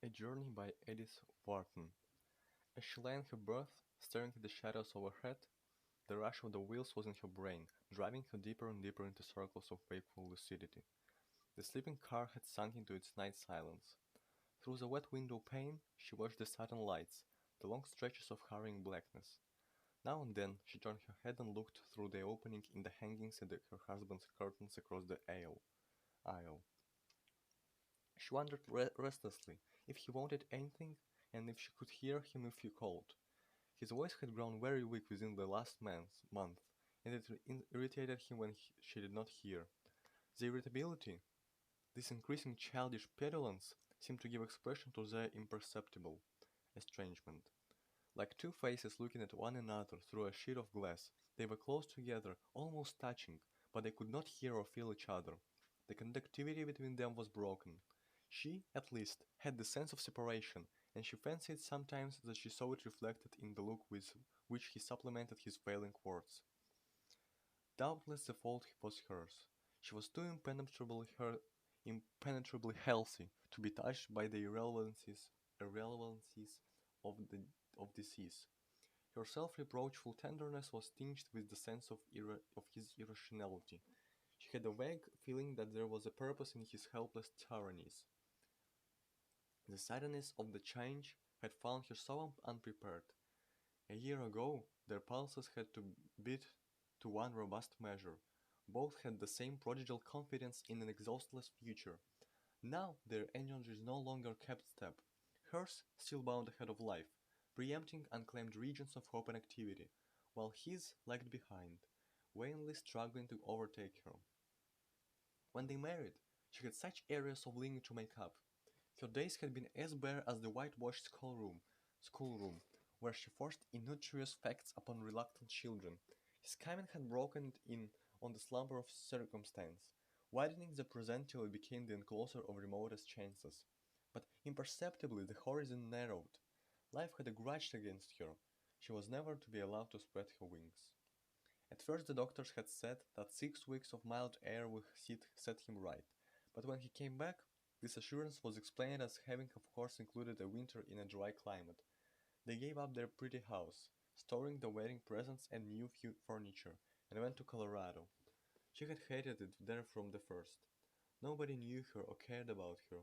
A Journey by Edith Wharton. As she lay on her berth, staring at the shadows overhead, the rush of the wheels was in her brain, driving her deeper and deeper into circles of wakeful lucidity. The sleeping car had sunk into its night silence. Through the wet window pane, she watched the sudden lights, the long stretches of hurrying blackness. Now and then, she turned her head and looked through the opening in the hangings at her husband's curtains across the aisle. She wondered restlessly if he wanted anything, and if she could hear him if he called. His voice had grown very weak within the last month, and it irritated him when she did not hear. The irritability, this increasing childish petulance, seemed to give expression to their imperceptible estrangement. Like two faces looking at one another through a sheet of glass, they were close together, almost touching, but they could not hear or feel each other. The conductivity between them was broken. She, at least, had the sense of separation, and she fancied sometimes that she saw it reflected in the look with which he supplemented his failing words. Doubtless the fault was hers. She was too impenetrably healthy to be touched by the irrelevancies of of disease. Her self-reproachful tenderness was tinged with the sense of his irrationality. She had a vague feeling that there was a purpose in his helpless tyrannies. The suddenness of the change had found her so unprepared. A year ago, their pulses had to beat to one robust measure. Both had the same prodigal confidence in an exhaustless future. Now their energies no longer kept step. Hers still bound ahead of life, preempting unclaimed regions of hope and activity, while his lagged behind, vainly struggling to overtake her. When they married, she had such areas of longing to make up. Her days had been as bare as the whitewashed schoolroom, where she forced innocuous facts upon reluctant children. His coming had broken in on the slumber of circumstance, widening the present till it became the enclosure of remotest chances. But imperceptibly the horizon narrowed. Life had a grudge against her. She was never to be allowed to spread her wings. At first the doctors had said that 6 weeks of mild air would set him right, but when he came back, this assurance was explained as having of course included a winter in a dry climate. They gave up their pretty house, storing the wedding presents and new furniture, and went to Colorado. She had hated it there from the first. Nobody knew her or cared about her.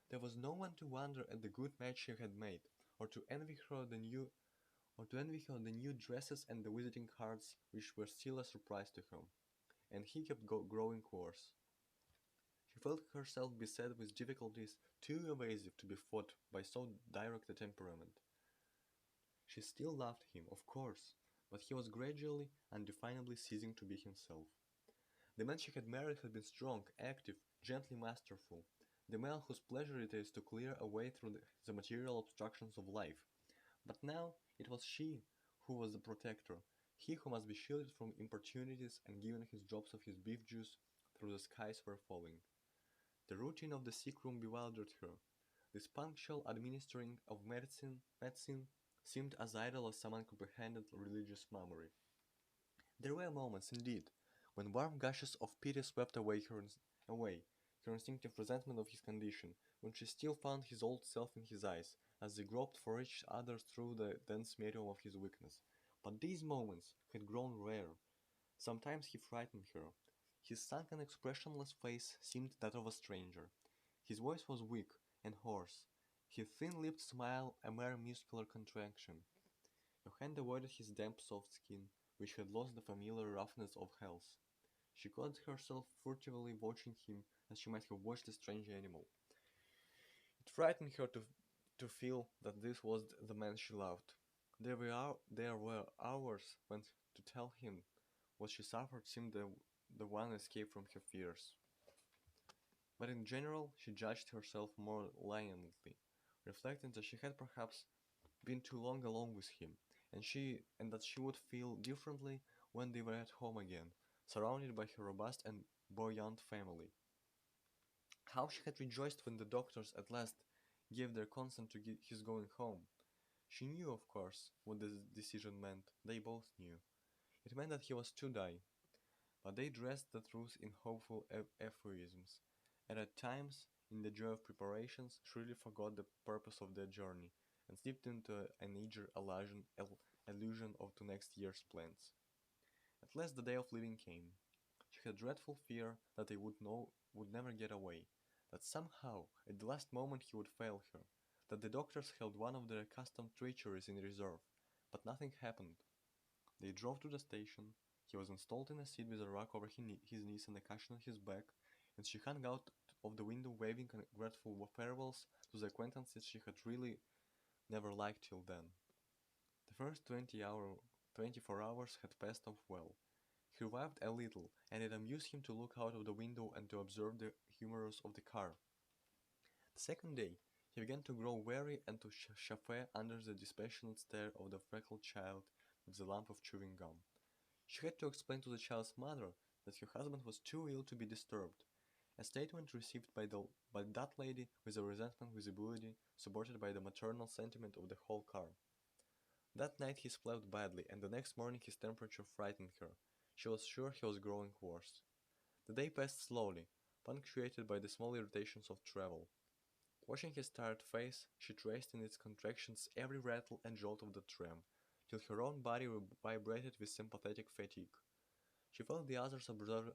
There was no one to wonder at the good match she had made, or to envy her the new dresses and the visiting cards which were still a surprise to him. And he kept growing worse. She felt herself beset with difficulties too evasive to be fought by so direct a temperament. She still loved him, of course, but he was gradually, undefinably ceasing to be himself. The man she had married had been strong, active, gently masterful, the man whose pleasure it is to clear a way through the material obstructions of life. But now it was she who was the protector, he who must be shielded from importunities and given his drops of his beef juice through the skies were falling. The routine of the sick room bewildered her. This punctual administering of medicine seemed as idle as some uncomprehended religious mummery. There were moments, indeed, when warm gushes of pity swept away her instinctive resentment of his condition, when she still found his old self in his eyes, as they groped for each other through the dense medium of his weakness. But these moments had grown rare. Sometimes he frightened her. His sunken, expressionless face seemed that of a stranger. His voice was weak and hoarse, his thin-lipped smile a mere muscular contraction. Her hand avoided his damp, soft skin, which had lost the familiar roughness of health. She caught herself furtively watching him as she might have watched a strange animal. It frightened her to feel that this was the man she loved. There were hours when to tell him what she suffered seemed the one escape from her fears. But in general, she judged herself more leniently, reflecting that she had perhaps been too long alone with him, and that she would feel differently when they were at home again, surrounded by her robust and buoyant family. How she had rejoiced when the doctors at last gave their consent to his going home. She knew, of course, what this decision meant. They both knew. It meant that he was to die, but they dressed the truth in hopeful euphemisms, and at times In the joy of preparations, she really forgot the purpose of their journey and slipped into an eager illusion of the next year's plans. At last the day of leaving came. She had dreadful fear that they would never get away, that somehow, at the last moment he would fail her, that the doctors held one of their accustomed treacheries in reserve, but nothing happened. They drove to the station, he was installed in a seat with a rug over his knees and a cushion on his back, and she hung out of the window waving grateful farewells to the acquaintances she had really never liked till then. The first 24 hours had passed off well. He revived a little, and it amused him to look out of the window and to observe the humors of the car. The second day, he began to grow weary and to chaffer under the dispassionate stare of the freckled child with the lump of chewing gum. She had to explain to the child's mother that her husband was too ill to be disturbed, a statement received by that lady with a resentment visibility supported by the maternal sentiment of the whole car. That night he slept badly, and the next morning his temperature frightened her. She was sure he was growing worse. The day passed slowly, punctuated by the small irritations of travel. Watching his tired face, she traced in its contractions every rattle and jolt of the tram, till her own body vibrated with sympathetic fatigue. She felt the others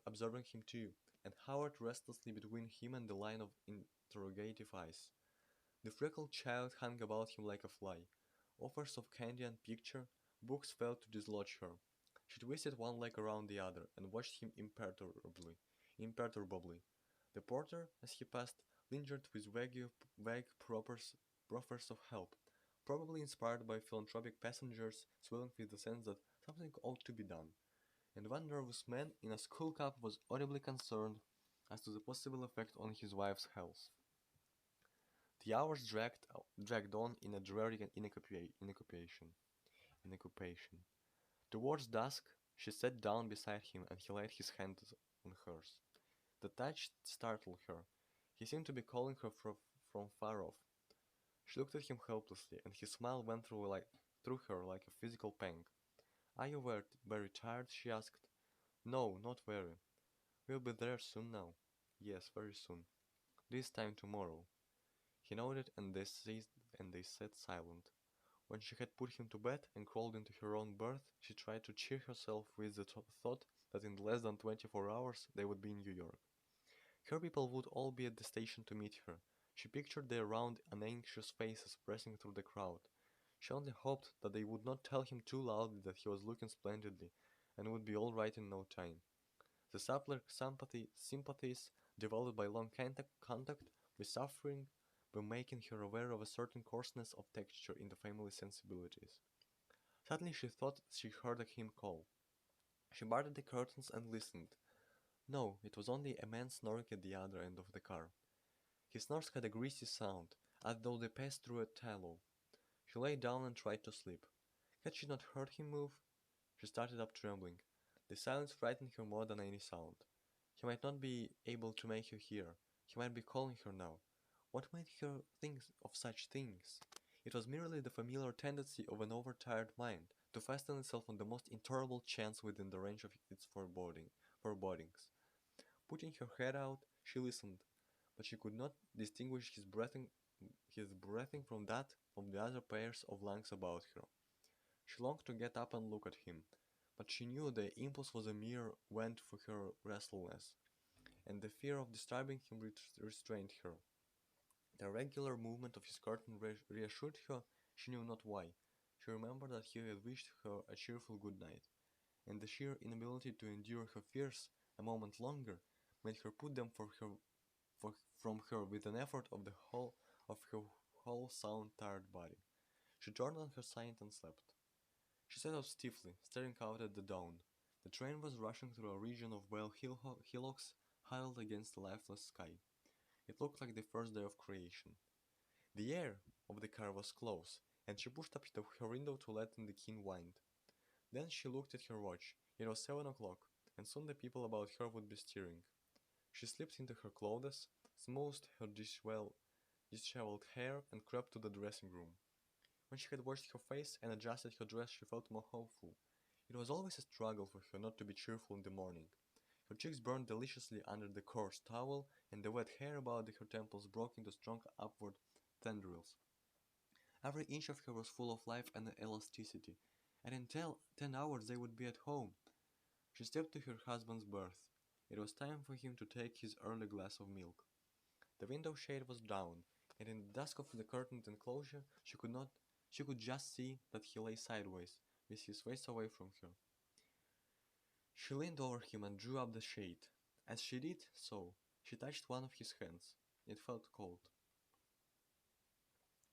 observing him too, and hovered restlessly between him and the line of interrogative eyes. The freckled child hung about him like a fly. Offers of candy and picture books failed to dislodge her. She twisted one leg around the other and watched him imperturbably. The porter, as he passed, lingered with vague proffers of help, probably inspired by philanthropic passengers swelling with the sense that something ought to be done, and one nervous man in a skull cap was audibly concerned as to the possible effect on his wife's health. The hours dragged on in a dreary inoccupation. Towards dusk, she sat down beside him and he laid his hand on hers. The touch startled her. He seemed to be calling her from far off. She looked at him helplessly, and his smile went through her like a physical pang. "Are you very tired?" she asked. "No, not very. We'll be there soon now." "Yes, very soon. This time tomorrow." He nodded, and they sat silent. When she had put him to bed and crawled into her own berth, she tried to cheer herself with the thought that in less than 24 hours they would be in New York. Her people would all be at the station to meet her. She pictured their round and anxious faces pressing through the crowd. She only hoped that they would not tell him too loudly that he was looking splendidly and would be all right in no time. The subtler sympathies developed by long contact with suffering were making her aware of a certain coarseness of texture in the family sensibilities. Suddenly she thought she heard him call. She parted the curtains and listened. No, it was only a man snoring at the other end of the car. His snores had a greasy sound, as though they passed through a tallow. She lay down and tried to sleep. Had she not heard him move? She started up trembling. The silence frightened her more than any sound. He might not be able to make her hear. He might be calling her now. What made her think of such things? It was merely the familiar tendency of an overtired mind to fasten itself on the most intolerable chance within the range of its forebodings. Putting her head out, she listened, but she could not distinguish his breathing from that of the other pairs of lungs about her. She longed to get up and look at him, but she knew the impulse was a mere vent for her restlessness, and the fear of disturbing him restrained her. The regular movement of his curtain reassured her, she knew not why. She remembered that he had wished her a cheerful good night, and the sheer inability to endure her fears a moment longer made her put them from her with an effort of her whole sound tired body. She turned on her side and slept. She sat up stiffly, staring out at the dawn. The train was rushing through a region of bare hillocks huddled against the lifeless sky. It looked like the first day of creation. The air of the car was close, and she pushed up her window to let in the keen wind. Then she looked at her watch. It was 7 o'clock, and soon the people about her would be stirring. She slipped into her clothes, smoothed her disheveled hair, and crept to the dressing room. When she had washed her face and adjusted her dress, she felt more hopeful. It was always a struggle for her not to be cheerful in the morning. Her cheeks burned deliciously under the coarse towel, and the wet hair about her temples broke into strong upward tendrils. Every inch of her was full of life and elasticity, and in 10 hours they would be at home. She stepped to her husband's berth. It was time for him to take his early glass of milk. The window shade was down, and in the dusk of the curtained enclosure she could just see that he lay sideways, with his face away from her. She leaned over him and drew up the shade. As she did so, she touched one of his hands. It felt cold.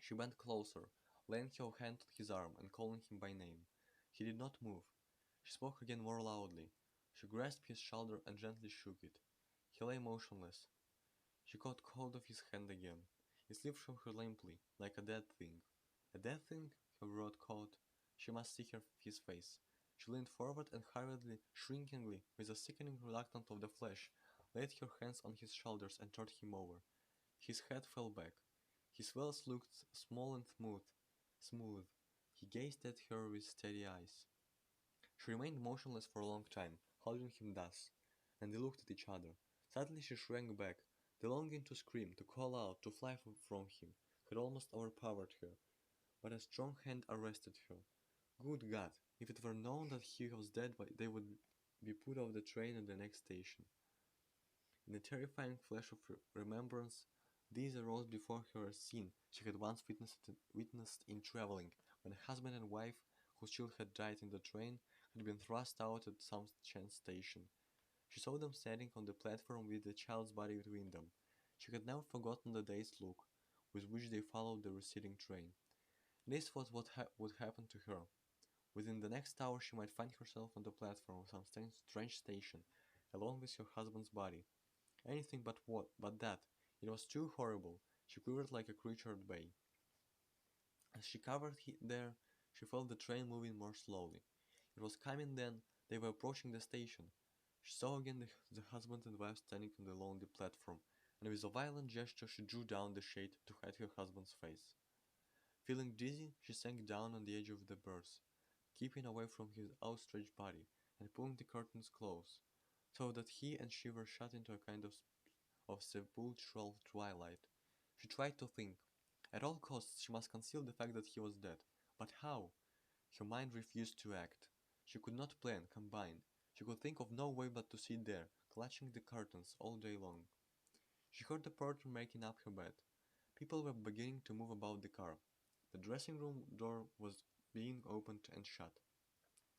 She bent closer, laying her hand on his arm and calling him by name. He did not move. She spoke again more loudly. She grasped his shoulder and gently shook it. He lay motionless. She caught hold of his hand again. He slipped from her limply, like a dead thing. A dead thing? Her word caught. She must see his face. She leaned forward and hurriedly, shrinkingly, with a sickening reluctance of the flesh, laid her hands on his shoulders and turned him over. His head fell back. His veils looked small and smooth. He gazed at her with steady eyes. She remained motionless for a long time, holding him thus, and they looked at each other. Suddenly she shrank back. The longing to scream, to call out, to fly from him, had almost overpowered her, but a strong hand arrested her. Good God! If it were known that he was dead, they would be put off the train at the next station. In a terrifying flash of remembrance, these arose before her a scene she had once witnessed in traveling, when a husband and wife, whose child had died in the train, had been thrust out at some chance station. She saw them standing on the platform with the child's body between them. She had never forgotten the dazed look with which they followed the receding train. This was what would happen to her. Within the next hour she might find herself on the platform of some strange station, along with her husband's body. Anything but what? But that. It was too horrible. She quivered like a creature at bay. As she cowered there, she felt the train moving more slowly. It was coming then. They were approaching the station. She saw again the husband and wife standing on the lonely platform, and with a violent gesture she drew down the shade to hide her husband's face. Feeling dizzy, she sank down on the edge of the berth, keeping away from his outstretched body, and pulling the curtains close, so that he and she were shut into a kind of sepulchral twilight. She tried to think. At all costs she must conceal the fact that he was dead. But how? Her mind refused to act. She could not plan, combine. She could think of no way but to sit there, clutching the curtains all day long. She heard the porter making up her bed. People were beginning to move about the car. The dressing room door was being opened and shut.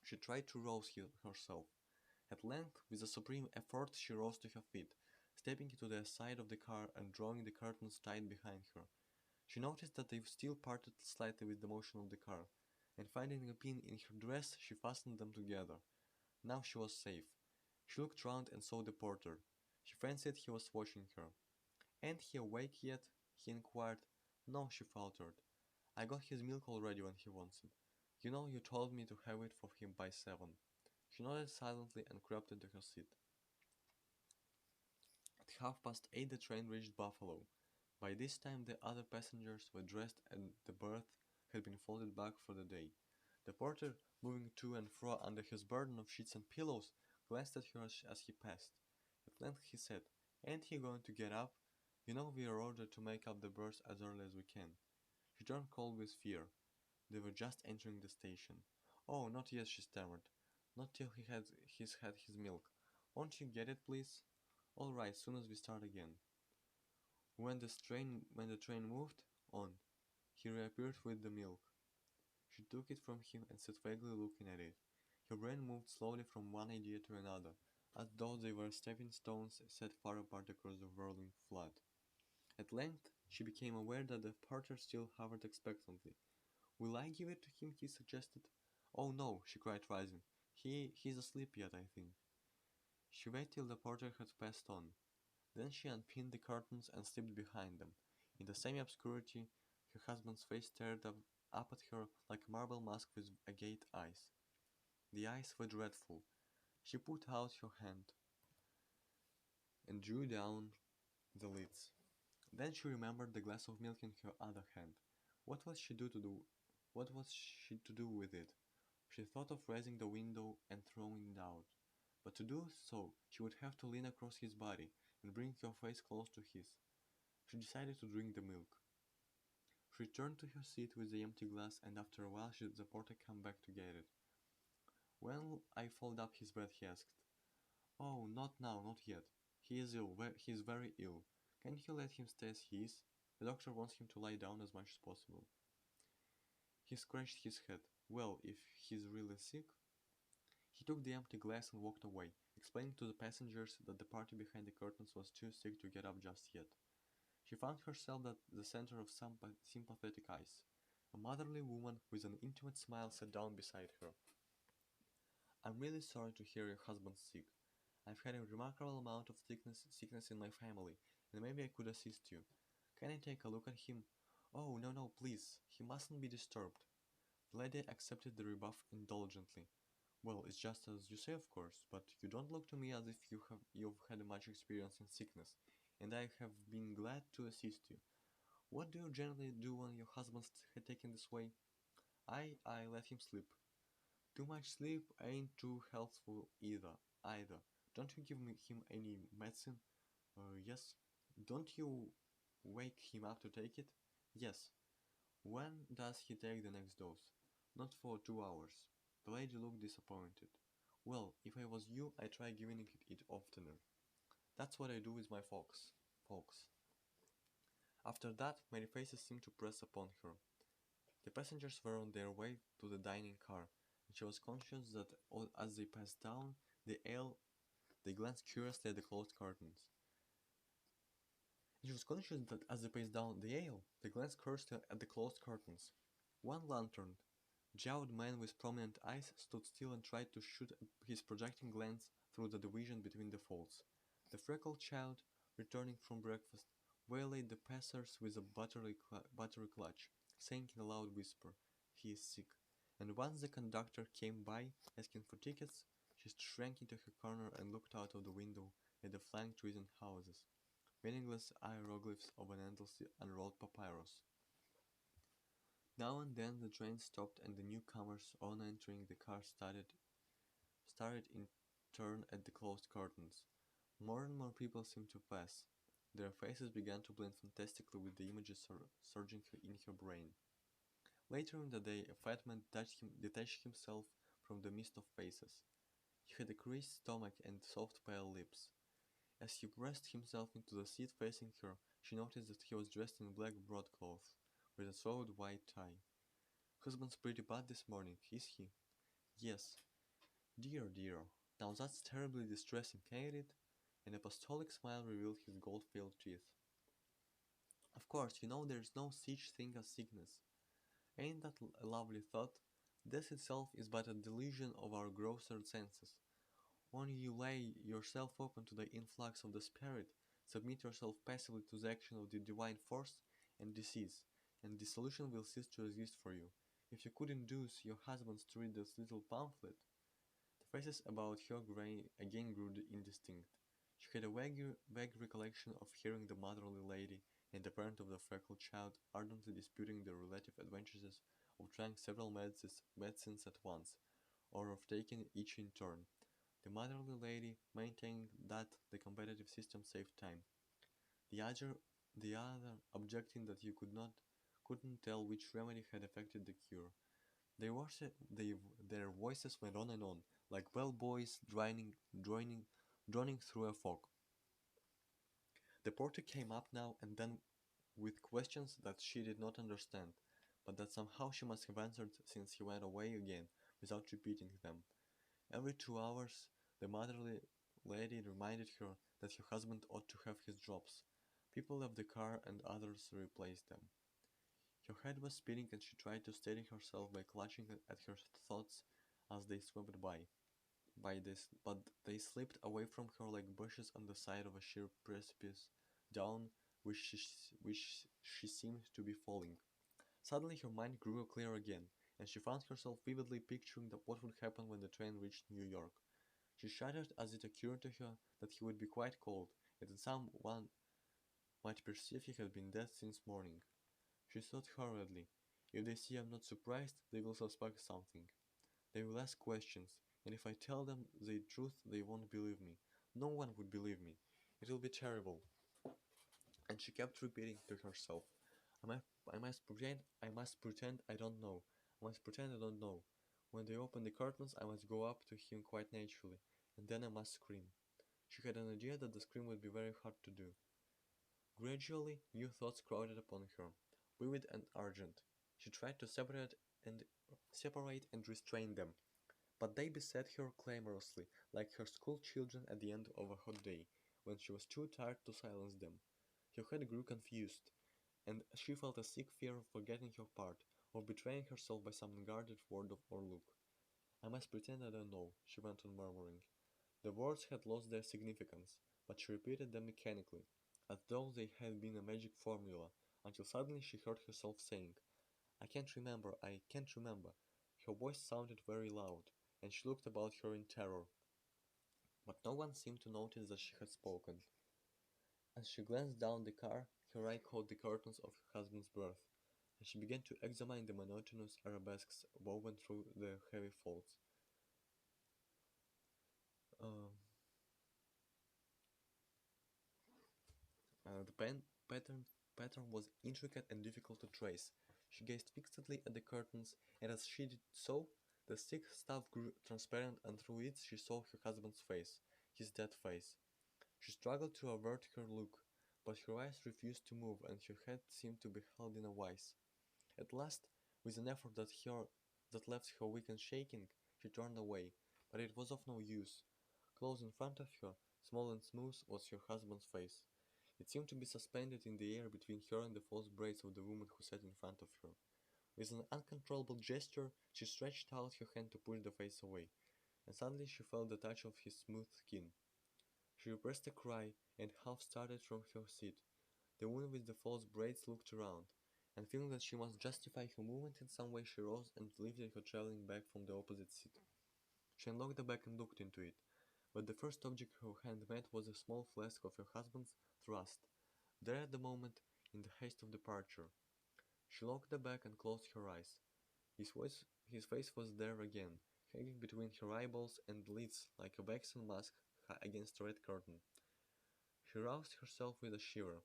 She tried to rouse herself. At length, with a supreme effort, she rose to her feet, stepping to the side of the car and drawing the curtains tight behind her. She noticed that they still parted slightly with the motion of the car, and finding a pin in her dress, she fastened them together. Now she was safe. She looked round and saw the porter. She fancied he was watching her. "Ain't he awake yet?" he inquired. "No," she faltered. "I got his milk all ready when he wants it. You know you told me to have it for him by 7." She nodded silently and crept into her seat. At 8:30 the train reached Buffalo. By this time the other passengers were dressed and the berth had been folded back for the day. The porter, moving to and fro under his burden of sheets and pillows, glanced at her as he passed. At length he said, "Ain't he going to get up? You know we are ordered to make up the berths as early as we can." She turned cold with fear. They were just entering the station. "Oh, not yet," she stammered. "Not till he's had his milk. Won't you get it, please?" "All right, soon as we start again." When the train moved on, he reappeared with the milk. She took it from him and sat vaguely looking at it. Her brain moved slowly from one idea to another, as though they were stepping stones set far apart across the whirling flood. At length, she became aware that the porter still hovered expectantly. "Will I give it to him?" he suggested. "Oh no," she cried, rising. He's asleep yet, I think." She waited till the porter had passed on. Then she unpinned the curtains and slipped behind them. In the semi-obscurity, her husband's face stared up at her like a marble mask with agate eyes. The eyes were dreadful. She put out her hand and drew down the lids. Then she remembered the glass of milk in her other hand. What was she to do? What was she to do with it? She thought of raising the window and throwing it out. But to do so, she would have to lean across his body, and bring your face close to his. She decided to drink the milk. She returned to her seat with the empty glass, and after a while the porter came back to get it. When I followed up his bed, he asked, "Oh, not now, not yet. He is ill, he is very ill. Can you let him stay as he is? The doctor wants him to lie down as much as possible." He scratched his head. "Well, if he's really sick." He took the empty glass and walked away, explaining to the passengers that the party behind the curtains was too sick to get up just yet. She found herself at the center of some sympathetic eyes. A motherly woman with an intimate smile sat down beside her. "I'm really sorry to hear your husband's sick. I've had a remarkable amount of sickness in my family, and maybe I could assist you. Can I take a look at him?" "Oh, no, no, please. He mustn't be disturbed." The lady accepted the rebuff indulgently. "Well, it's just as you say, of course, but you don't look to me as if you've had much experience in sickness, and I have been glad to assist you. What do you generally do when your husband's taken this way?" I let him sleep." "Too much sleep ain't too healthful either. Don't you give him any medicine?" Yes." "Don't you wake him up to take it?" "Yes." "When does he take the next dose?" "Not for 2 hours." The lady looked disappointed. "Well, if I was you, I'd try giving it oftener. That's what I do with my folks." After that, many faces seemed to press upon her. The passengers were on their way to the dining car, and she was conscious that as they passed down the aisle, they glanced curiously at the closed curtains. And she was conscious that as they paced down the aisle, they glanced curiously at the closed curtains. One lanterned, jowled man with prominent eyes stood still and tried to shoot his projecting glance through the division between the folds. The freckled child, returning from breakfast, waylaid the passers with a buttery clutch, saying in a loud whisper, "He is sick." And once the conductor came by, asking for tickets, she shrank into her corner and looked out of the window at the flanked trees and houses, meaningless hieroglyphs of an endlessly unrolled papyrus. Now and then the train stopped and the newcomers, on entering the car, stared in turn at the closed curtains. More and more people seemed to pass. Their faces began to blend fantastically with the images surging in her brain. Later in the day, a fat man detached himself from the mist of faces. He had a creased stomach and soft pale lips. As he pressed himself into the seat facing her, she noticed that he was dressed in black broadcloth, with a sewed white tie. "Husband's pretty bad this morning, is he?" "Yes." "Dear, dear. Now that's terribly distressing, ain't it?" An apostolic smile revealed his gold-filled teeth. "Of course, you know there's no such thing as sickness. Ain't that a lovely thought? Death itself is but a delusion of our grosser senses. When you lay yourself open to the influx of the spirit, submit yourself passively to the action of the divine force and disease, and dissolution will cease to exist for you. If you could induce your husband to read this little pamphlet." The faces about her again grew indistinct. She had a vague recollection of hearing the motherly lady and the parent of the freckled child ardently disputing the relative advantages of trying several medicines at once, or of taking each in turn. The motherly lady maintained that the competitive system saved time. The other, the other objecting that you couldn't tell which remedy had effected the cure. Their voices went on and on, like bellboys droning through a fog. The porter came up now and then with questions that she did not understand, but that somehow she must have answered since he went away again without repeating them. Every 2 hours, the motherly lady reminded her that her husband ought to have his drops. People left the car and others replaced them. Her head was spinning and she tried to steady herself by clutching at her thoughts as they swept but they slipped away from her like bushes on the side of a sheer precipice down which she seemed to be falling. Suddenly her mind grew clear again, and she found herself vividly picturing what would happen when the train reached New York. She shuddered as it occurred to her that he would be quite cold, and that someone might perceive he had been dead since morning. She thought hurriedly, "If they see I'm not surprised, they will suspect something. They will ask questions, and if I tell them the truth they won't believe me. No one would believe me. It will be terrible. And she kept repeating to herself, I must, I must pretend I don't know. I must pretend I don't know. When they open the curtains, I must go up to him quite naturally, and then I must scream. She had an idea that the scream would be very hard to do. Gradually, new thoughts crowded upon her, vivid and urgent. She tried to separate and restrain them, but they beset her clamorously, like her school children at the end of a hot day, when she was too tired to silence them. Her head grew confused, and she felt a sick fear of forgetting her part, of betraying herself by some unguarded word or look. I must pretend I don't know, she went on murmuring. The words had lost their significance, but she repeated them mechanically, as though they had been a magic formula, until suddenly she heard herself saying, I can't remember. Her voice sounded very loud, and she looked about her in terror, but no one seemed to notice that she had spoken. As she glanced down the car, her eye caught the curtains of her husband's berth, and she began to examine the monotonous arabesques woven through the heavy folds. Um, the pattern was intricate and difficult to trace. She gazed fixedly at the curtains, and as she did so, the thick stuff grew transparent, and through it she saw her husband's face, his dead face. She struggled to avert her look, but her eyes refused to move, and her head seemed to be held in a vice. At last, with an effort that left her weak and shaking, she turned away, but it was of no use. Close in front of her, small and smooth, was her husband's face. It seemed to be suspended in the air between her and the false braids of the woman who sat in front of her. With an uncontrollable gesture, she stretched out her hand to push the face away, and suddenly she felt the touch of his smooth skin. She repressed a cry and half started from her seat. The woman with the false braids looked around, and feeling that she must justify her movement in some way, she rose and lifted her traveling bag from the opposite seat. She unlocked the bag and looked into it, but the first object her hand met was a small flask of her husband's thrust, there at the moment, in the haste of departure. She locked the bag and closed her eyes. His face was there again, hanging between her eyeballs and lids like a waxen mask against a red curtain. She roused herself with a shiver.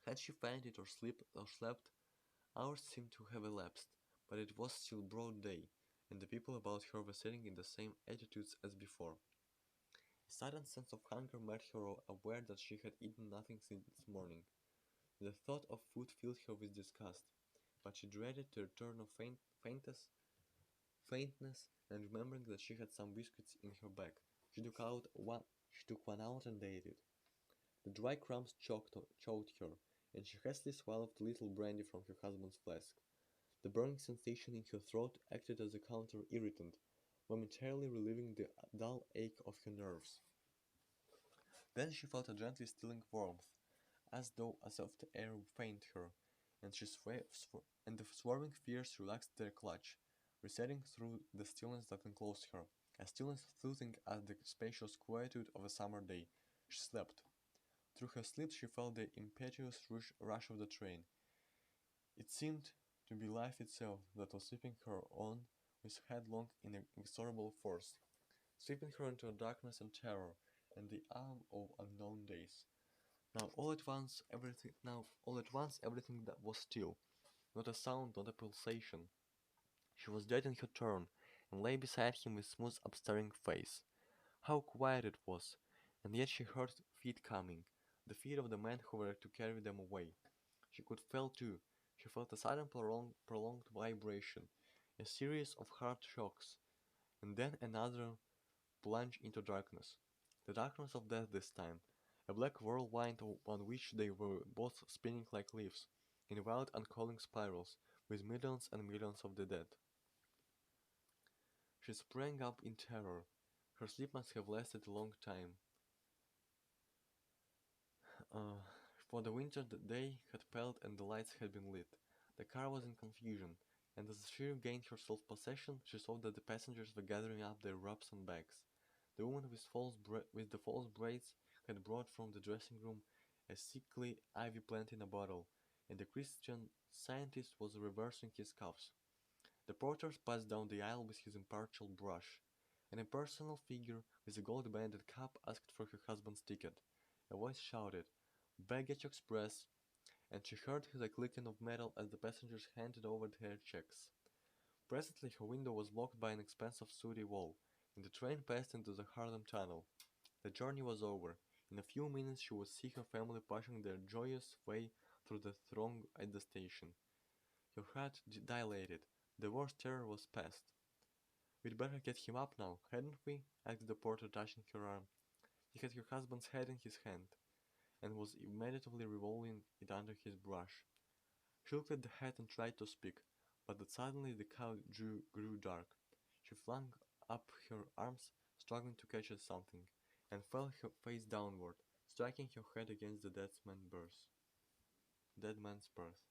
Had she fainted or slept, hours seemed to have elapsed, but it was still broad day, and the people about her were sitting in the same attitudes as before. A sudden sense of hunger made her aware that she had eaten nothing since morning. The thought of food filled her with disgust, but she dreaded the return of faintness, and remembering that she had some biscuits in her bag, she took one out and ate it. The dry crumbs choked her, and she hastily swallowed a little brandy from her husband's flask. The burning sensation in her throat acted as a counter-irritant, momentarily relieving the dull ache of her nerves. Then she felt a gently stilling warmth, as though a soft air fainted her, and and the swarming fears relaxed their clutch, receding through the stillness that enclosed her, a stillness soothing as the spacious quietude of a summer day. She slept. Through her sleep she felt the impetuous rush of the train. It seemed to be life itself that was sweeping her on with headlong, inexorable force, sweeping her into darkness and terror, and the arm of unknown days. Now all at once everything that was still, not a sound, not a pulsation. She was dead in her turn, and lay beside him with smooth upstaring face. How quiet it was, and yet she heard feet coming, the feet of the men who were to carry them away. She could feel too. She felt a sudden prolonged vibration, a series of hard shocks, and then another plunge into darkness. The darkness of death this time, a black whirlwind on which they were both spinning like leaves, in wild uncalling spirals, with millions and millions of the dead. She sprang up in terror. Her sleep must have lasted a long time. Uh, for the winter day had paled and the lights had been lit. The car was in confusion, and as she regained her self-possession, she saw that the passengers were gathering up their wraps and bags. The woman with the false braids had brought from the dressing room a sickly ivy plant in a bottle, and the Christian Scientist was reversing his cuffs. The porter passed down the aisle with his impartial brush. An impersonal figure with a gold-banded cap asked for her husband's ticket, A voice shouted, "Baggage Express," and she heard the clicking of metal as the passengers handed over their checks. Presently her window was blocked by an expanse of sooty wall, and the train passed into the Harlem Tunnel. The journey was over. In a few minutes she would see her family pushing their joyous way through the throng at the station. Her heart dilated. The worst terror was past. "We'd better get him up now, hadn't we?" asked the porter, touching her arm. He had her husband's head in his hand, and was immediately revolving it under his brush. She looked at the hat and tried to speak, but suddenly the sky grew dark. She flung up her arms, struggling to catch at something, and fell her face downward, striking her head against the dead man's berth.